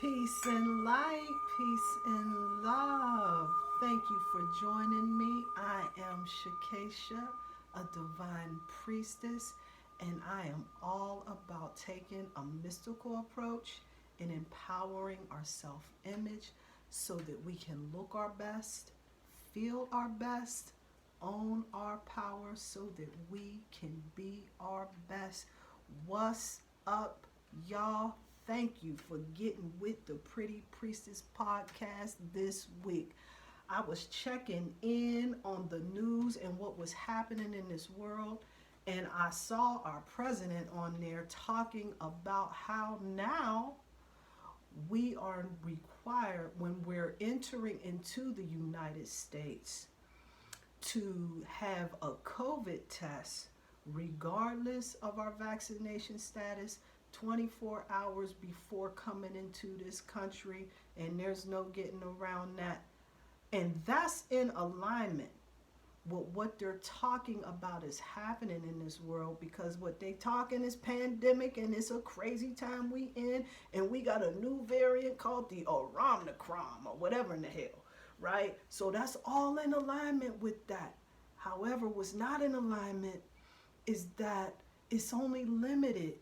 Peace and light, peace and love. Thank you for joining me. I am Shakesha, a divine priestess, and I am all about taking a mystical approach and empowering our self image so that we can look our best, feel our best, own our power so that we can be our best. What's up, y'all? Thank you for getting with the Pretty Priestess podcast this week. I was checking in on the news and what was happening in this world, and I saw our president on there talking about how now we are required when we're entering into the United States to have a COVID test regardless of our vaccination status 24 hours before coming into this country, and there's no getting around that. And that's in alignment with what they're talking about is happening in this world, because what they talking is pandemic and it's a crazy time we in, and we got a new variant called the Omicron or whatever in the hell, right? So that's all in alignment with that. However, what's not in alignment is that it's only limited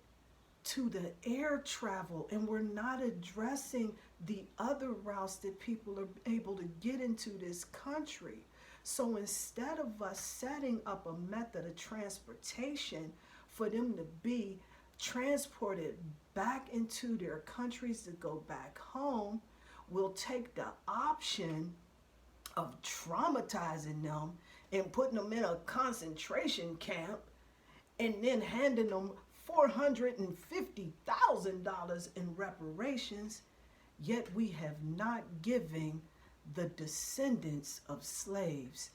to the air travel, and we're not addressing the other routes that people are able to get into this country. So instead of us setting up a method of transportation for them to be transported back into their countries to go back home, we'll take the option of traumatizing them and putting them in a concentration camp and then handing them $450,000 in reparations, yet we have not given the descendants of slaves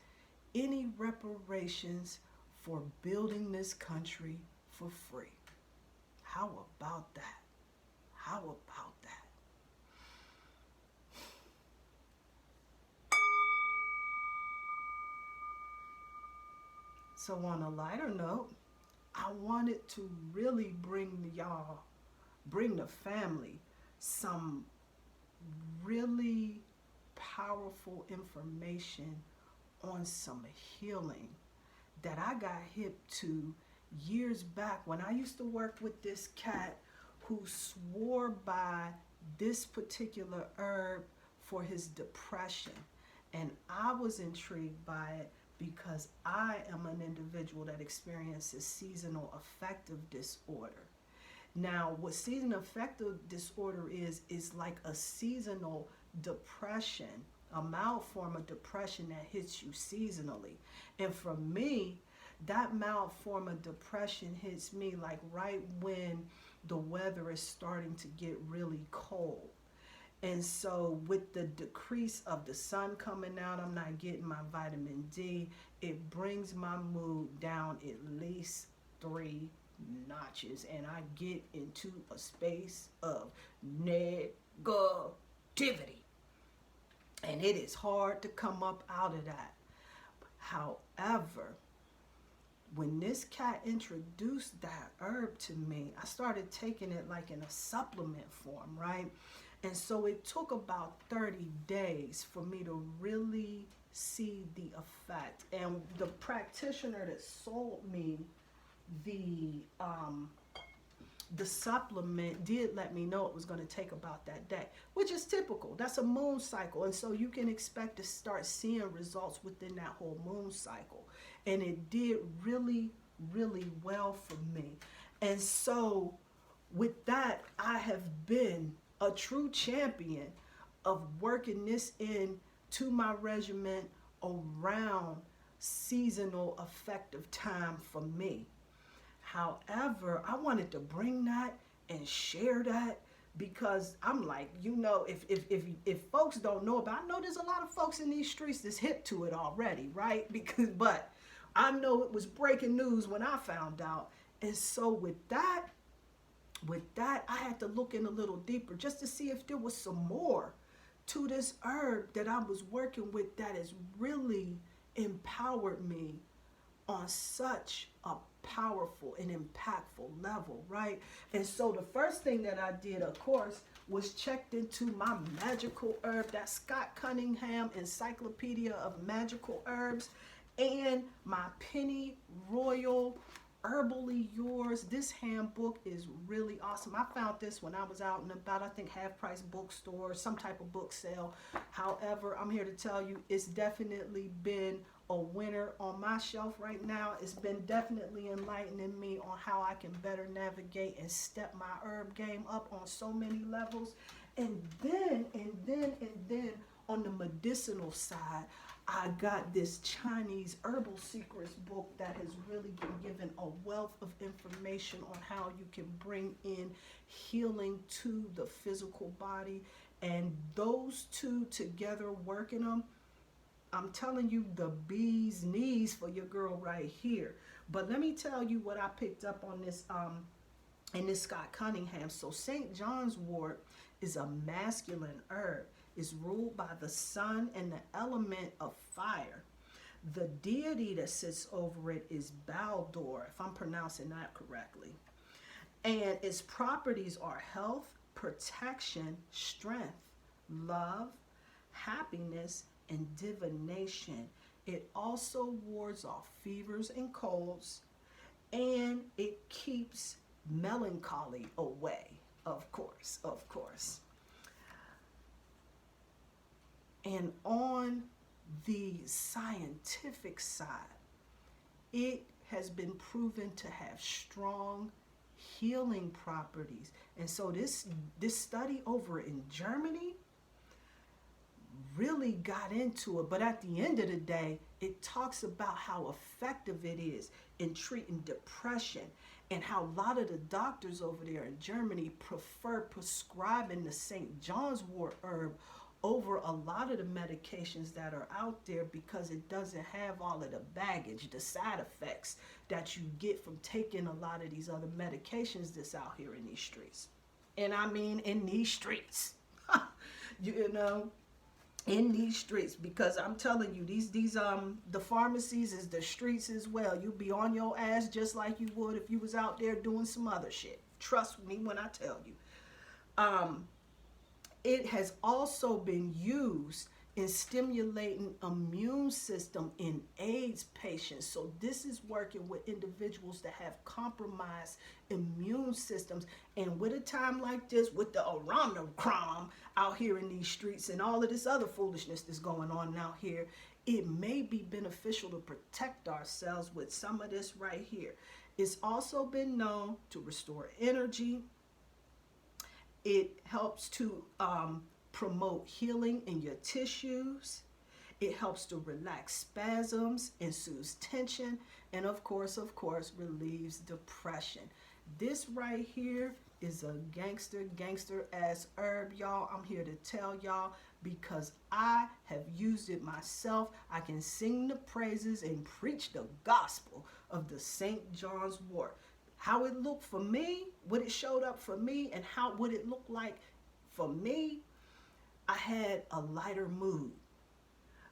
any reparations for building this country for free. How about that? How about that? So on a lighter note, I wanted to really bring the family some really powerful information on some healing that I got hip to years back when I used to work with this cat who swore by this particular herb for his depression. And I was intrigued by it because I am an individual that experiences seasonal affective disorder. Now, what seasonal affective disorder is like a seasonal depression, a mild form of depression that hits you seasonally. And for me, that mild form of depression hits me like right when the weather is starting to get really cold. And so with the decrease of the sun coming out, I'm not getting my vitamin D. It brings my mood down at least 3 notches. And I get into a space of negativity. And it is hard to come up out of that. However, when this cat introduced that herb to me, I started taking it like in a supplement form, right? And so it took about 30 days for me to really see the effect. And the practitioner that sold me the supplement did let me know it was going to take about that day, which is typical. That's a moon cycle. And so you can expect to start seeing results within that whole moon cycle. And it did really, really well for me. And so with that, I have been a true champion of working this in to my regimen around seasonal affective time for me. However, I wanted to bring that and share that because I'm like, if folks don't know about it, I know there's a lot of folks in these streets that's hip to it already, right? But I know it was breaking news when I found out. And so with that, I had to look in a little deeper just to see if there was some more to this herb that I was working with that has really empowered me on such a powerful and impactful level, right? And so the first thing that I did, of course, was checked into my magical herb, that Scott Cunningham Encyclopedia of Magical Herbs, and my Penny Royal Herbally Yours. This handbook is really awesome. I found this when I was out and about, I think half price bookstore, some type of book sale. However, I'm here to tell you it's definitely been a winner on my shelf right now. It's been definitely enlightening me on how I can better navigate and step my herb game up on so many levels. And then on the medicinal side, I got this Chinese Herbal Secrets book that has really been given a wealth of information on how you can bring in healing to the physical body. And those two together working them, I'm telling you, the bee's knees for your girl right here. But let me tell you what I picked up on this in this Scott Cunningham. So St. John's wort is a masculine herb. It's ruled by the sun and the element of fire. The deity that sits over it is Baldur, if I'm pronouncing that correctly. And its properties are health, protection, strength, love, happiness, and divination. It also wards off fevers and colds, and it keeps melancholy away, of course, of course. And on the scientific side, it has been proven to have strong healing properties. And so this study over in Germany really got into it. But at the end of the day, it talks about how effective it is in treating depression, and how a lot of the doctors over there in Germany prefer prescribing the St. John's wort herb over a lot of the medications that are out there, because it doesn't have all of the baggage, the side effects that you get from taking a lot of these other medications that's out here in these streets. And I mean in these streets. You know, in these streets, because I'm telling you, these the pharmacies is the streets as well. You'll be on your ass just like you would if you was out there doing some other shit. Trust me when I tell you. It has also been used in stimulating immune system in AIDS patients. So this is working with individuals that have compromised immune systems. And with a time like this, with the Omicron out here in these streets and all of this other foolishness that's going on out here, it may be beneficial to protect ourselves with some of this right here. It's also been known to restore energy. It helps to promote healing in your tissues. It helps to relax spasms and soothes tension. And of course, relieves depression. This right here is a gangster ass herb, y'all. I'm here to tell y'all because I have used it myself. I can sing the praises and preach the gospel of the St. John's wort. How it looked for me, what it showed up for me, and how would it look like for me, I had a lighter mood.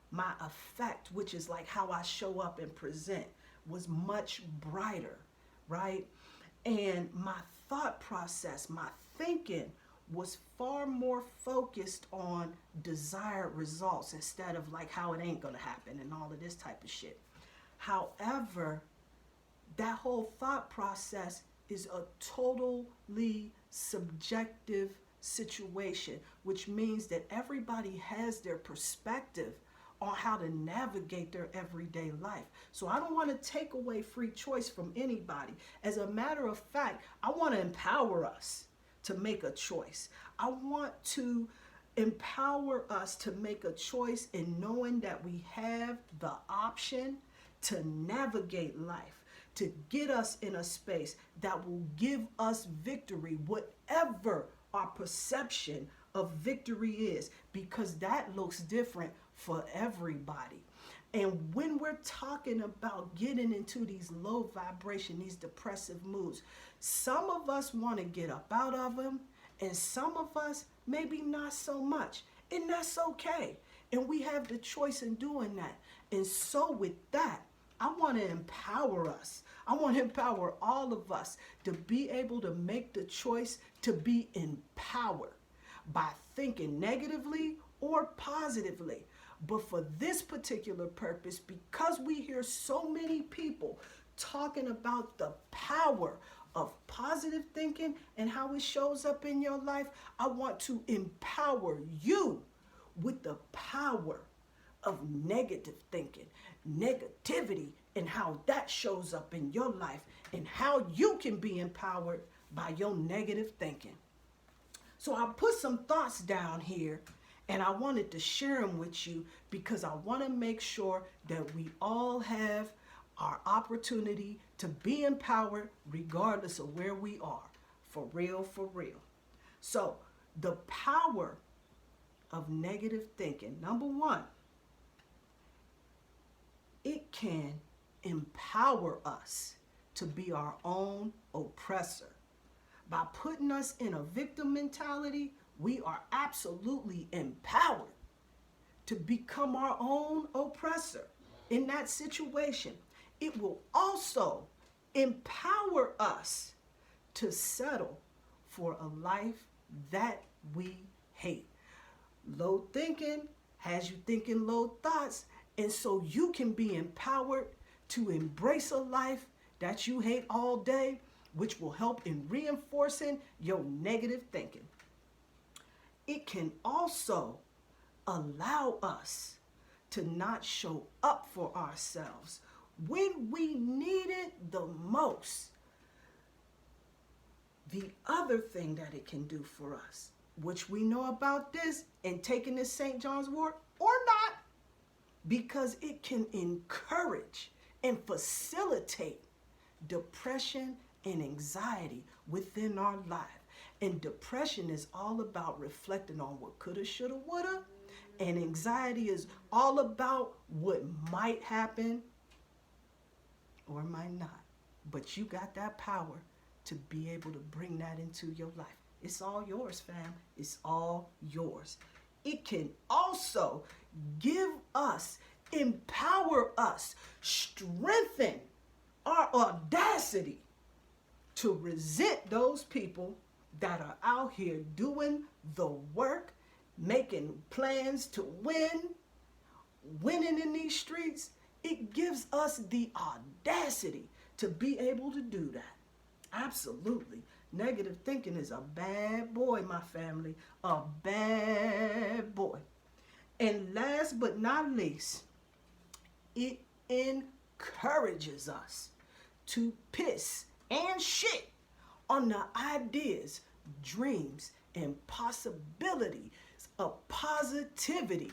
My effect, which is like how I show up and present, was much brighter, right? And my thought process, my thinking was far more focused on desired results instead of like how it ain't gonna happen and all of this type of shit. However, that whole thought process is a totally subjective situation, which means that everybody has their perspective on how to navigate their everyday life. So I don't want to take away free choice from anybody. As a matter of fact, I want to empower us to make a choice. I want to empower us to make a choice in knowing that we have the option to navigate life, to get us in a space that will give us victory, whatever our perception of victory is, because that looks different for everybody. And when we're talking about getting into these low vibration, these depressive moods, some of us want to get up out of them, and some of us maybe not so much. And that's okay. And we have the choice in doing that. And so with that, I want to empower us. I want to empower all of us to be able to make the choice to be empowered by thinking negatively or positively. But for this particular purpose, because we hear so many people talking about the power of positive thinking and how it shows up in your life, I want to empower you with the power of negative thinking, negativity, and how that shows up in your life and how you can be empowered by your negative thinking. So I put some thoughts down here and I wanted to share them with you because I want to make sure that we all have our opportunity to be empowered regardless of where we are. For real, for real. So the power of negative thinking. Number one, it can empower us to be our own oppressor. By putting us in a victim mentality, we are absolutely empowered to become our own oppressor in that situation. It will also empower us to settle for a life that we hate. Low thinking has you thinking low thoughts, and so you can be empowered to embrace a life that you hate all day, which will help in reinforcing your negative thinking. It can also allow us to not show up for ourselves when we need it the most. The other thing that it can do for us, which we know about this and taking this St. John's Wort or not, because it can encourage and facilitate depression and anxiety within our life. And depression is all about reflecting on what coulda, shoulda, woulda. And anxiety is all about what might happen or might not. But you got that power to be able to bring that into your life. It's all yours, fam. It's all yours. It can also give us, empower us, strengthen our audacity to resent those people that are out here doing the work, making plans to winning in these streets. It gives us the audacity to be able to do that. Absolutely. Negative thinking is a bad boy, my family. A bad boy. And last but not least, it encourages us to piss and shit on the ideas, dreams, and possibilities of positivity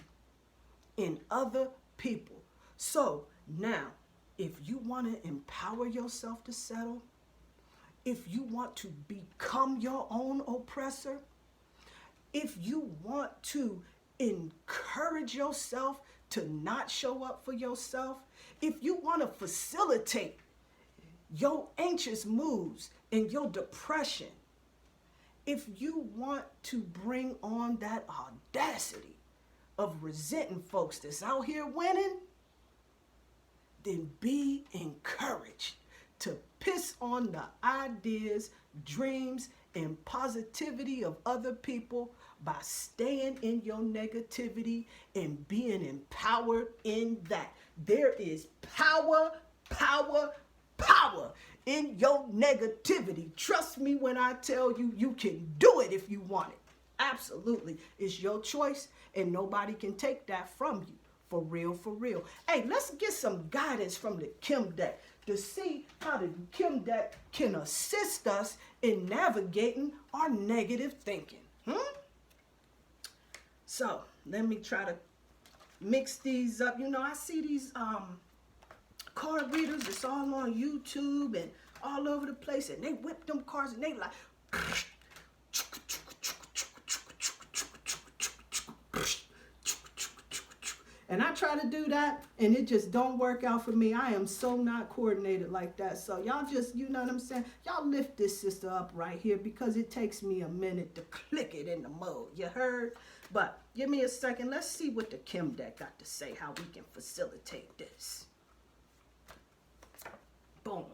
in other people. So now, if you want to empower yourself to settle, if you want to become your own oppressor, if you want to encourage yourself to not show up for yourself, if you want to facilitate your anxious moods and your depression, if you want to bring on that audacity of resenting folks that's out here winning, then be encouraged to piss on the ideas, dreams, and positivity of other people by staying in your negativity and being empowered in that. There is power, power, power in your negativity. Trust me when I tell you, you can do it if you want it. Absolutely. It's your choice and nobody can take that from you. For real, for real. Hey, let's get some guidance from the Kim deck to see how the Kim deck can assist us in navigating our negative thinking. So let me try to mix these up. You know, I see these card readers. It's all on YouTube and all over the place, and they whip them cards and they like. And I try to do that, and it just don't work out for me. I am so not coordinated like that. So y'all just, you know what I'm saying? Y'all lift this sister up right here because it takes me a minute to click it in the mode. You heard? But give me a second. Let's see what the Kim deck got to say, how we can facilitate this. Boom.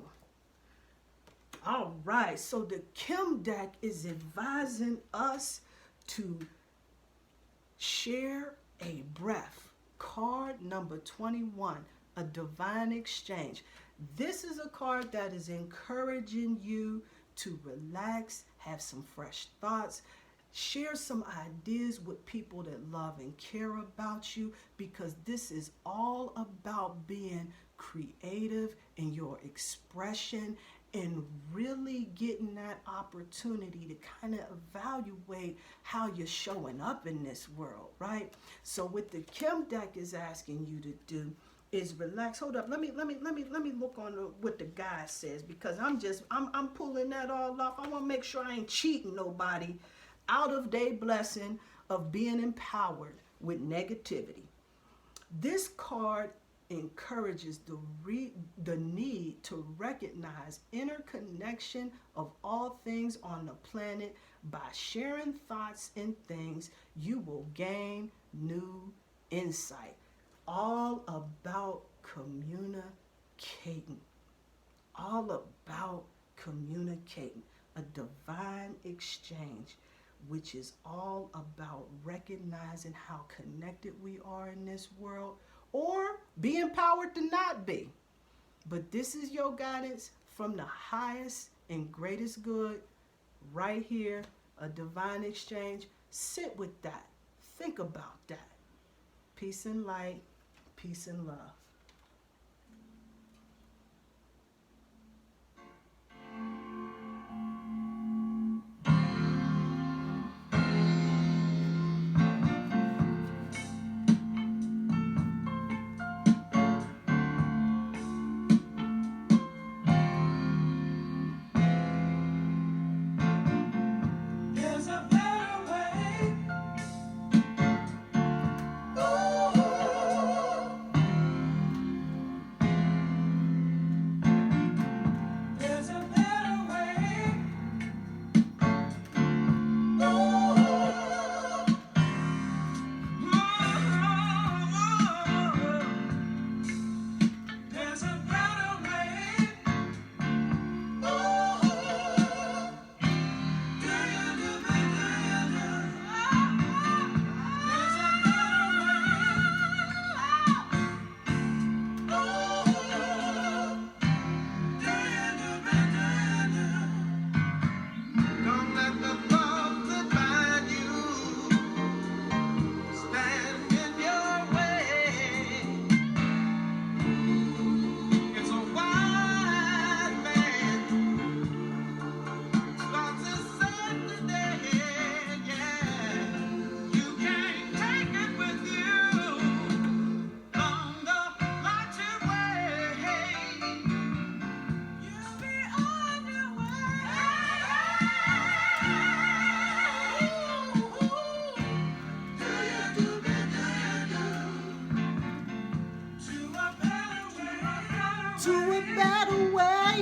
All right, so the Kim deck is advising us to share a breath. Card number 21, a divine exchange. This is a card that is encouraging you to relax, have some fresh thoughts, share some ideas with people that love and care about you, because this is all about being creative in your expression and really getting that opportunity to kind of evaluate how you're showing up in this world, right? So what the Kim deck is asking you to do is relax. Hold up. Let me look on what the guy says, because I'm pulling that all off. I want to make sure I ain't cheating nobody out of their blessing of being empowered with negativity. This card encourages the need to recognize interconnection of all things on the planet. By sharing thoughts and things, you will gain new insight. All about communicating. All about communicating. A divine exchange, which is all about recognizing how connected we are in this world, or be empowered to not be. But this is your guidance from the highest and greatest good right here, a divine exchange. Sit with that. Think about that. Peace and light, peace and love. There's a better way. Ooh. There's a better way. Ooh. There's a better way. Ooh. Do you do it? Do you do? There's a better way. Ooh. Don't let the thoughts that bind you stand in your way. It's a wise man starts his set today. Yeah, you can't take it with you on the light your way. You'll be on your way. To a better way. To a better way.